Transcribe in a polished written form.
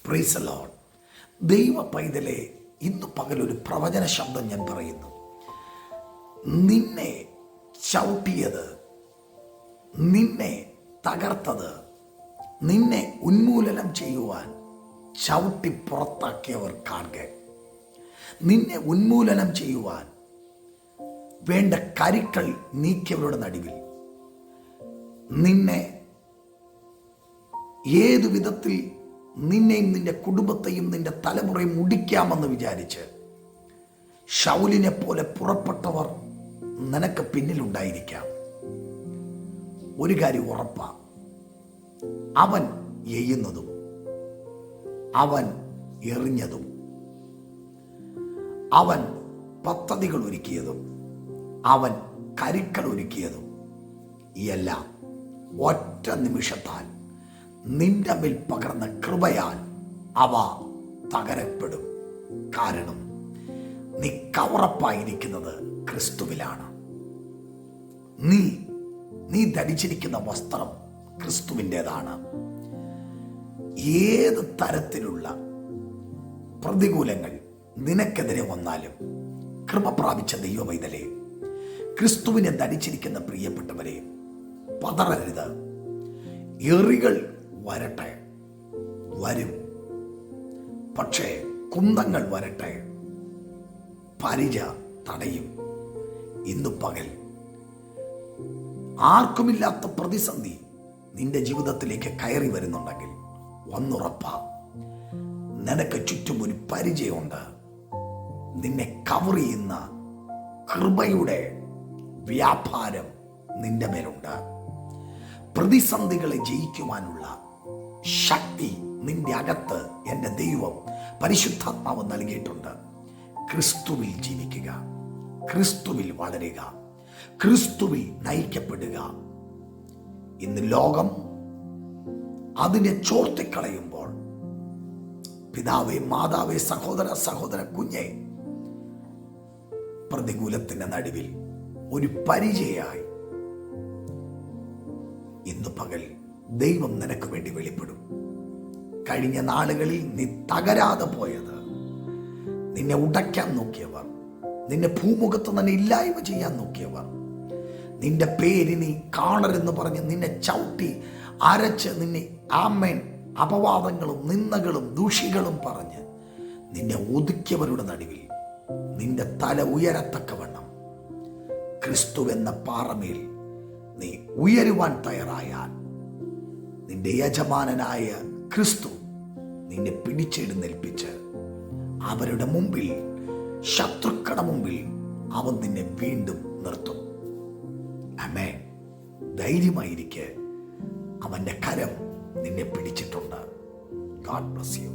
Praise the Lord. ദൈവ പൈതലെ, ഇന്ന് പകലൊരു പ്രവചന ശബ്ദം ഞാൻ പറയുന്നു. നിന്നെ ചവിട്ടിയത്, നിന്നെ തകർത്തത്, നിന്നെ ഉന്മൂലനം ചെയ്യുവാൻ ചവിട്ടി പുറത്താക്കിയവർ കാണുക. നിന്നെ ഉന്മൂലനം ചെയ്യുവാൻ വേണ്ട കരുക്കൾ നീക്കിയവരുടെ നടുവിൽ നിന്നെ ഏതു വിധത്തിൽ നിന്നെയും നിന്റെ കുടുംബത്തെയും നിന്റെ തലമുറയും മുടിക്കാമെന്ന് വിചാരിച്ച് ശൗലിനെ പോലെ പുറപ്പെട്ടവർ നിനക്ക് പിന്നിലുണ്ടായിരിക്കാം. ഒരു കാര്യം ഉറപ്പാ, അവൻ എയ്യുന്നതും അവൻ എറിഞ്ഞതും അവൻ പദ്ധതികൾ ഒരുക്കിയതും അവൻ കരുക്കൾ ഒരുക്കിയതും എല്ലാം ഒറ്റ നിമിഷത്താൽ നിന്റെ മേൽ പകർന്ന കൃപയാൽ അവ തകരപ്പെടും. കാരണം നീ കവറപ്പായിരിക്കുന്നത് ക്രിസ്തുവിലാണ്. നീ ധരിച്ചിരിക്കുന്ന വസ്ത്രം ക്രിസ്തുവിൻ്റെതാണ്. ഏത് തരത്തിലുള്ള പ്രതികൂലങ്ങൾ നിനക്കെതിരെ വന്നാലും കൃപ പ്രാപിച്ച ദൈവവൈതലേ, ക്രിസ്തുവിനെ ധരിച്ചിരിക്കുന്ന പ്രിയപ്പെട്ടവരെ, പതറരുത്. എറികൾ വരട്ടെ, വരും. പക്ഷേ കുന്തങ്ങൾ വരട്ടെ, പരിച തടയും. ഇന്നു പകൽ ആർക്കുമില്ലാത്ത പ്രതിസന്ധി നിന്റെ ജീവിതത്തിലേക്ക് കയറി വരുന്നുണ്ടെങ്കിൽ ഒന്നുറപ്പാ, നിനക്ക് ചുറ്റും ഒരു പരിചയമുണ്ട്. നിന്നെ കവർ ചെയ്യുന്ന കൃപയുടെ വ്യാപാരം നിന്റെ മേലുണ്ട്. പ്രതിസന്ധികളെ ജയിക്കുവാനുള്ള ശക്തി നിന്റെ അകത്ത് എൻ്റെ ദൈവം പരിശുദ്ധാത്മാവ് നൽകിയിട്ടുണ്ട്. ക്രിസ്തുവിൽ ജീവിക്കുക, ക്രിസ്തുവിൽ വളരുക, ക്രിസ്തുവിൽ നയിക്കപ്പെടുക. ഇന്ന് ലോകം അതിനെ ചോർത്തിക്കളയുമ്പോൾ, പിതാവേ, മാതാവേ, സഹോദര കുഞ്ഞെ, പ്രതികൂലത്തിന്റെ നടുവിൽ ഒരു പരിചയമായി ഇന്ന് പകൽ ദൈവം നിനക്ക് വേണ്ടി വെളിപ്പെടും. കഴിഞ്ഞ നാളുകളിൽ നീ തകരാതെ പോയത്, നിന്നെ ഉടയ്ക്കാൻ നോക്കിയവർ, നിന്നെ ഭൂമുഖത്ത് തന്നെ ഇല്ലായ്മ ചെയ്യാൻ നോക്കിയവർ, നിന്റെ പേര് നീ കാണരുതെന്ന് പറഞ്ഞ് നിന്നെ ചവിട്ടി അരച്ച് നിന്നെ ആമേൻ അപവാദങ്ങളും നിന്ദകളും ദൂഷികളും പറഞ്ഞ് നിന്നെ ഒതുക്കിയവരുടെ നടുവിൽ നിന്റെ തല ഉയരത്തക്കവണ്ണം ക്രിസ്തു എന്ന പാറമേൽ നീ ഉയരുവാൻ തയ്യാറായാൽ നിന്റെ യജമാനനായ ക്രിസ്തു നിന്നെ പിടിച്ചെഴുന്നേൽപ്പിച്ച് അവരുടെ മുമ്പിൽ, ശത്രുക്കളുടെ മുമ്പിൽ അവൻ നിന്നെ വീണ്ടും നിർത്തും. ആമേൻ. ധൈര്യമായിരിക്കെ, അവന്റെ കരം നിന്നെ പിടിച്ചിട്ടുണ്ട്. God bless you.